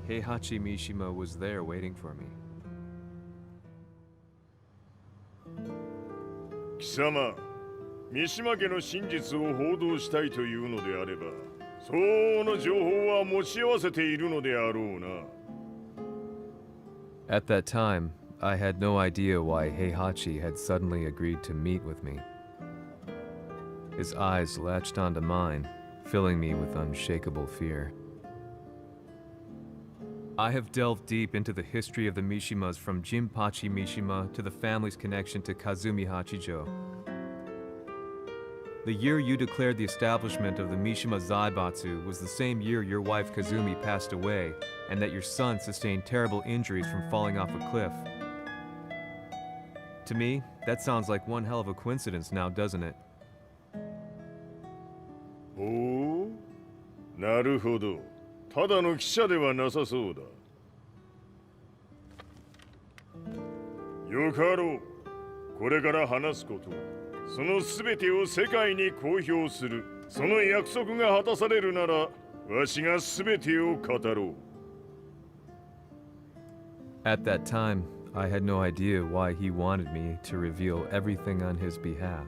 Heihachi Mishima was there waiting for me. 貴様、三島家の真実を報道したいというのであれば、相応の情報は持ち合わせているのであろうな。At that time, I had no idea why Heihachi had suddenly agreed to meet with me. His eyes latched onto mine, filling me with unshakable fear. I have delved deep into the history of the Mishimas from Jinpachi Mishima to the family's connection to Kazumi Hachijo. The year you declared the establishment of the Mishima Zaibatsu was the same year your wife Kazumi passed away, and that your son sustained terrible injuries from falling off a cliff. To me, that sounds like one hell of a coincidence now, doesn't it? おお、なるほど。ただの記者ではなさそうだ。よかろう。これから話すこと、そのすべてを世界に公表する。その約束が果たされるなら、わしがすべてを語ろう。At that time, I had no idea why he wanted me to reveal everything on his behalf.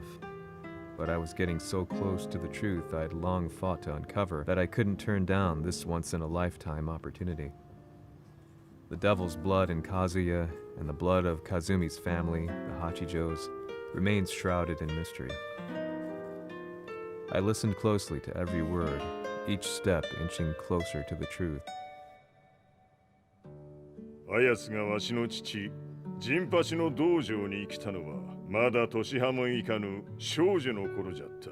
But I was getting so close to the truth I'd long fought to uncover that I couldn't turn down this once-in-a-lifetime opportunity. The devil's blood in Kazuya and the blood of Kazumi's family, the Hachijos, remains shrouded in mystery. I listened closely to every word, each step inching closer to the truth. あやつがわしの父、陣八の道場に来たのは、まだ年端もいかぬ少女の頃じゃった。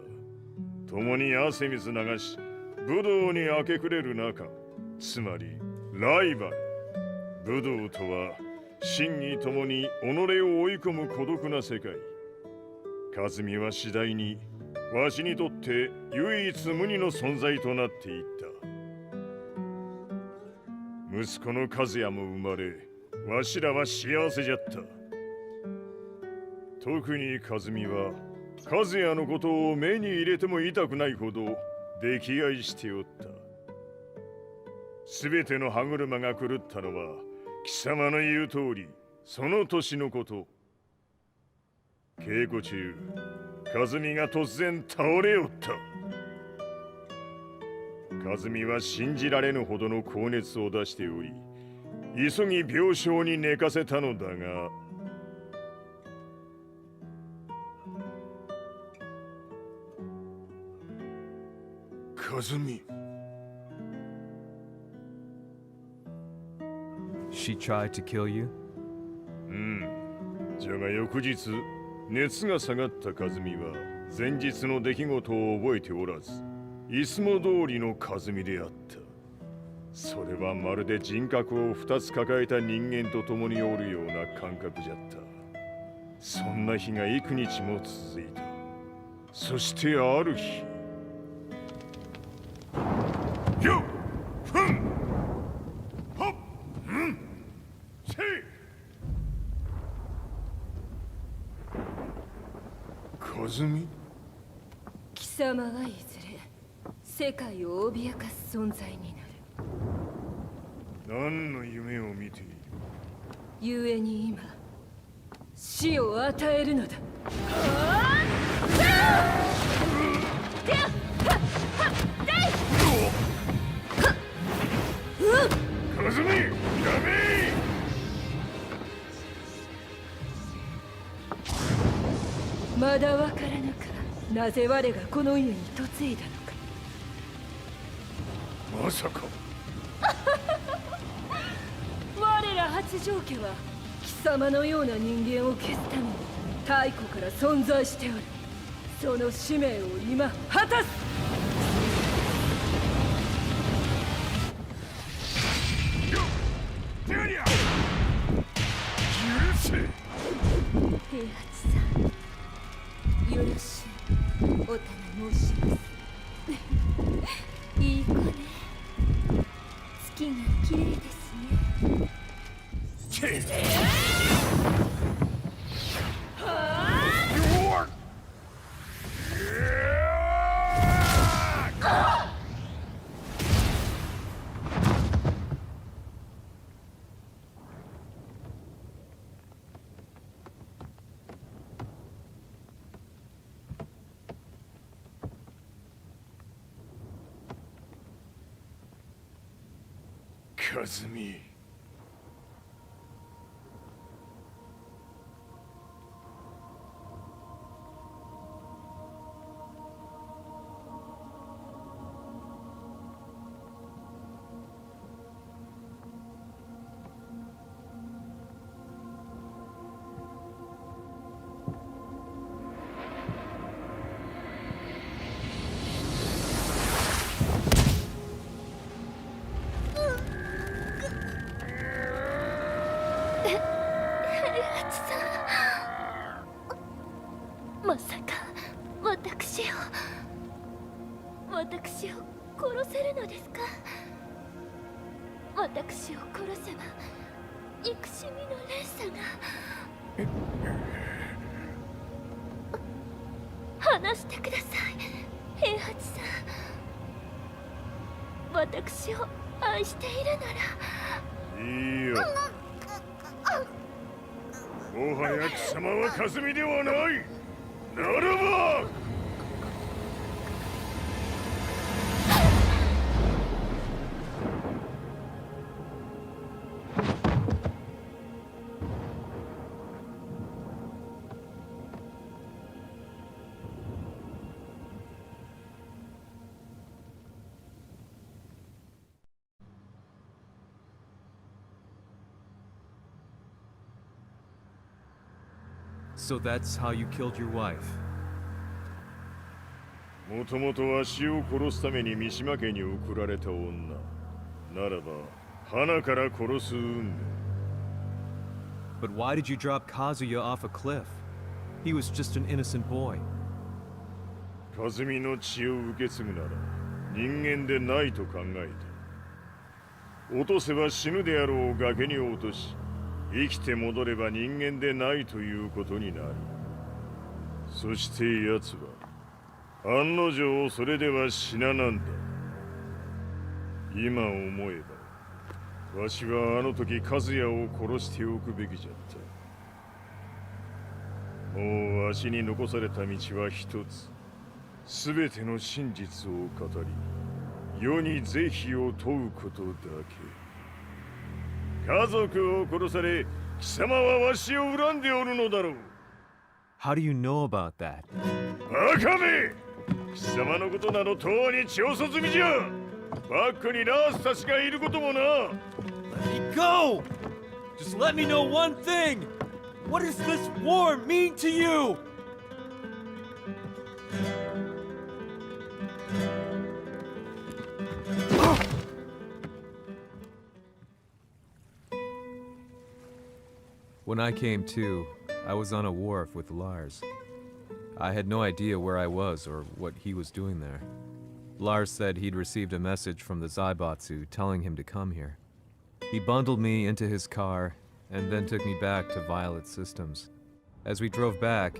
共に汗水流し、武道に明け暮れる中、つまりライバル。武道とは、真に共に己を追い込む孤独な世界。和美は次第に、わしにとって唯一無二の存在となっていった。息子の和也も生まれ、わしらは幸せじゃった。特に和美は、和也のことを目に入れても痛くないほど溺愛しておった。すべての歯車が狂ったのは、貴様の言う通り、その年のこと。稽古中、和美が突然倒れおった。和美は信じられぬほどの高熱を出しており、急ぎ病床に寝かせたのだが、和美。She tried to kill you? うん。じゃが翌日、熱が下がった和美は、前日の出来事を覚えておらず、いつも通りの和美であった。それはまるで人格を2つ抱えた人間と共におるような感覚じゃった。そんな日が幾日も続いた。そしてある日。よっふんほっうんせい 𝐃𝐄𝐅？貴様はいずれ世界を脅かす存在になる。何の夢を見ている？故に今死を与えるのだ。𝐾𝐄𝐅、やめ！まだわからぬか、なぜ我がこの家に嫁いだのか。まさか我ら八丈家は貴様のような人間を消すために太古から存在しておる。その使命を今果たす。許せ。平八さん、よろしゅうお頼申します。いい子ね。月が綺麗ですね。𝐾𝐄𝐅。まさか私を殺せるのですか？私を殺せば憎しみの連鎖が。話してください、平八さん。私を愛しているなら。いいよ。もはや貴様は𝐾𝐄𝐅ではない。ならばSo that's how you killed your wife. もともとわしを殺すために三島家に送られた女。ならば、花から殺す運命。But why did you drop Kazuya off a cliff? He was just an innocent boy. 𝐾𝐄𝐅の血を受け継ぐなら人間でないと考えた。落とせば死ぬであろう崖に落とし、生きて戻れば人間でないということになる。そして奴は案の定それでは死ななんだ。今思えばわしはあの時和也を殺しておくべきじゃった。もうわしに残された道は一つ。すべての真実を語り世に是非を問うことだけ。家族を殺され貴様はわしを恨んでおるのだろう。 How do you know about that? バカめ！貴様のことなどとうに調査済みじゃ。バックにラースたちがいることもな。 Let me go! Just let me know one thing! What does this war mean to you? When I came to, I was on a wharf with Lars. I had no idea where I was or what he was doing there. Lars said he'd received a message from the Zaibatsu telling him to come here. He bundled me into his car and then took me back to Violet Systems. As we drove back,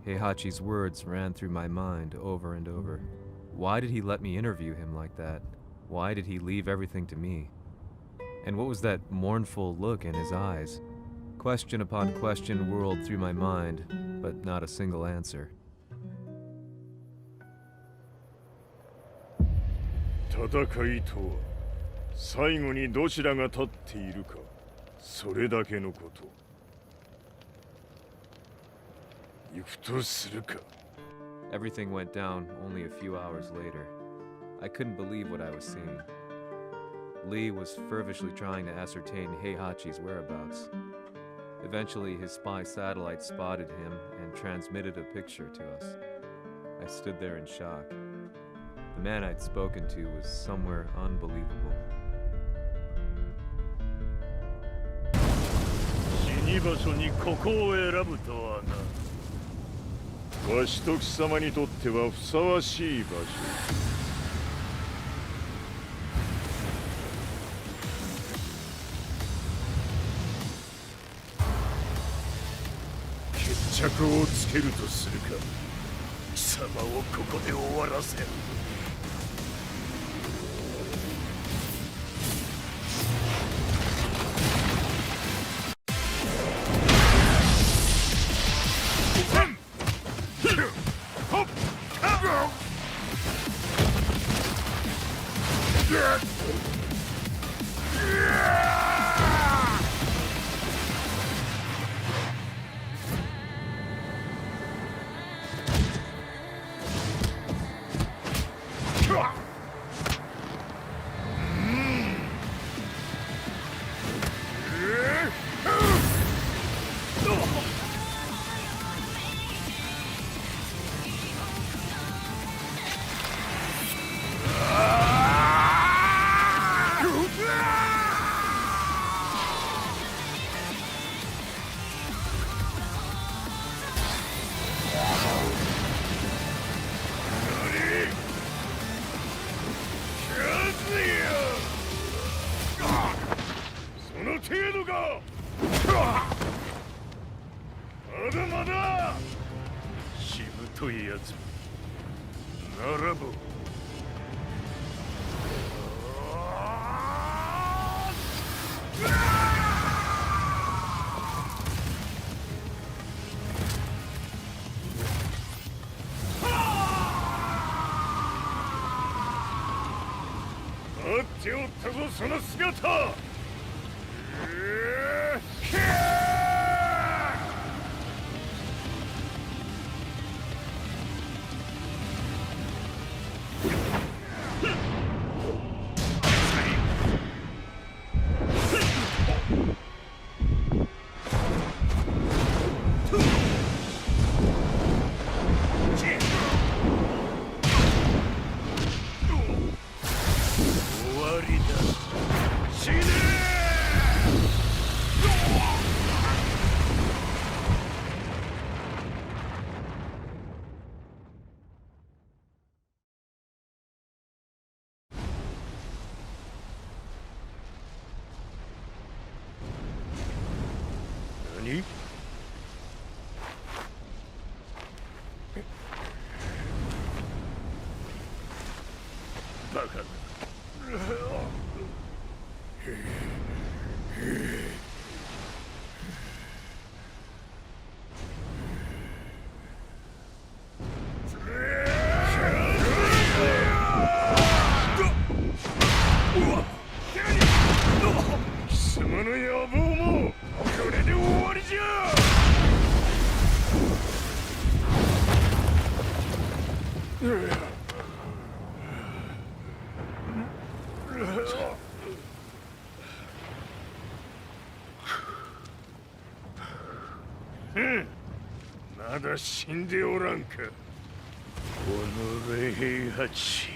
Heihachi's words ran through my mind over and over. Why did he let me interview him like that? Why did he leave everything to me? And what was that mournful look in his eyes? Question upon question whirled through my mind, but not a single answer. 戦いとは最後にどちらが立っているかそれだけのこと。行くとするか。 Everything went down only a few hours later. I couldn't believe what I was seeing. Lee was fervently trying to ascertain Heihachi's whereabouts. Eventually, his spy satellite spotted him and transmitted a picture to us. I stood there in shock. The man I'd spoken to was somewhere unbelievable. 死に場所にここを選ぶとはな。わしと貴様にとってはふさわしい場所。決着をつけるとするか。貴様をここで終わらせる。まだまだしぶといやつならば待っておったぞその姿何バカな貴様の野望もこれで終わりじゃまだ死んでおらんかおのれ平八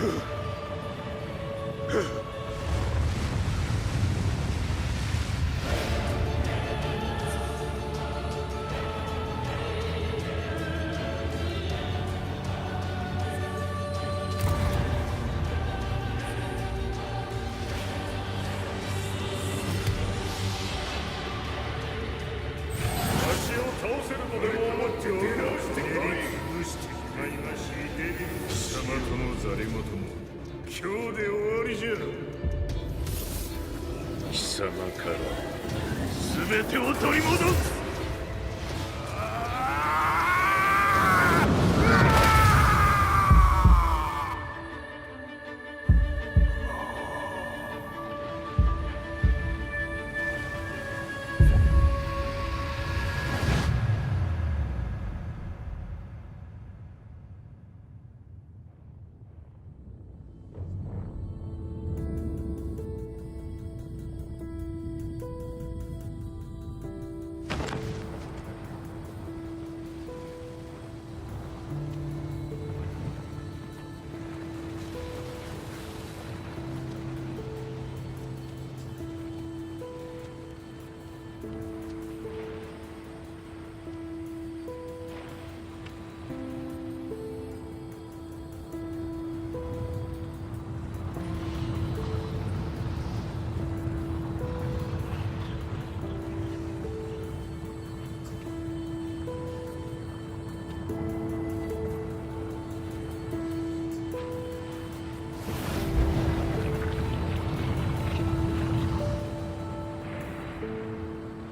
貴様から全てを取り戻す。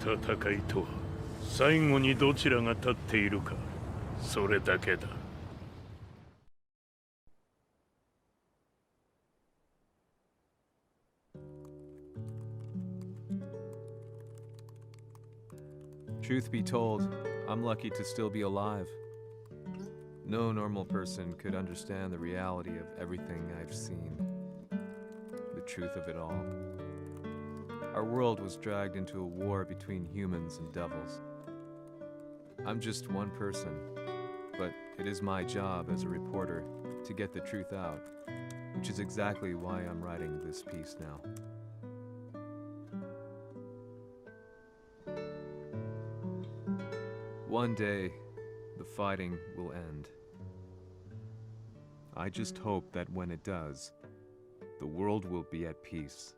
戦いとは最後にどちらが立っているか、それだけだ。Truth be told, I'm lucky to still be alive. No normal person could understand the reality of everything I've seen, the truth of it all. Our world was dragged into a war between humans and devils. I'm just one person, but it is my job as a reporter to get the truth out, which is exactly why I'm writing this piece now. One day, the fighting will end. I just hope that when it does, the world will be at peace.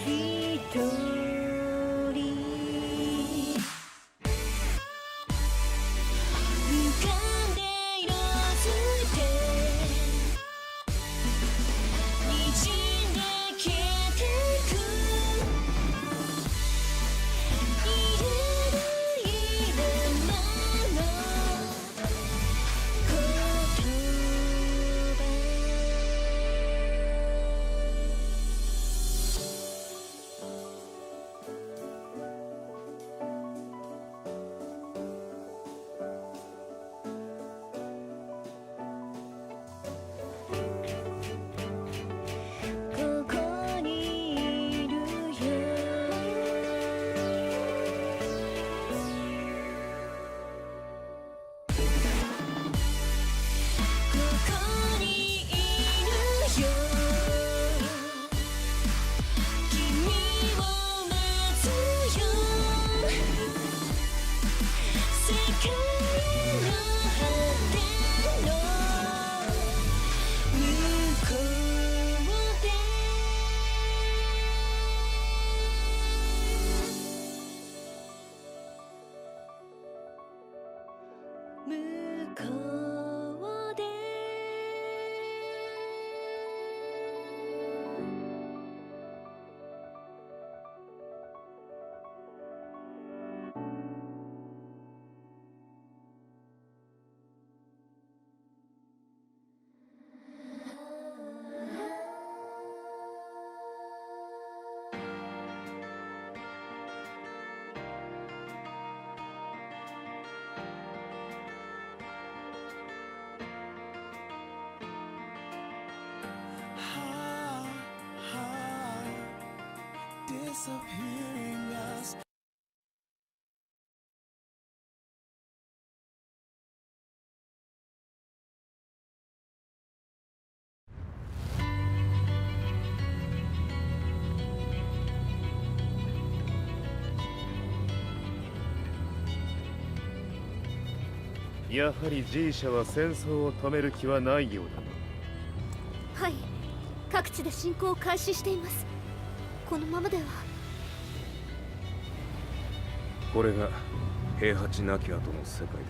He 向こうでやはり G 社は戦争を止める気はないようだな。はい、各地で侵攻を開始しています。このままでは。これが平八亡き後の世界だ。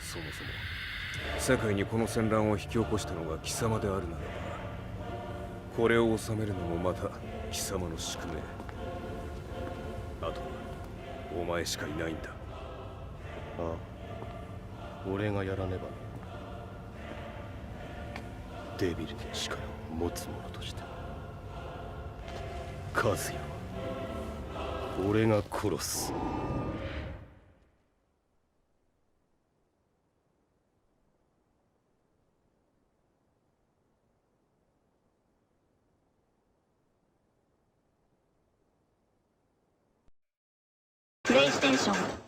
そもそも世界にこの戦乱を引き起こしたのが貴様であるならば、これを収めるのもまた貴様の宿命。あとはお前しかいないんだ。ああ、俺がやらねばな。デビルの力を持つ者として和也は俺が殺す。プレイステーション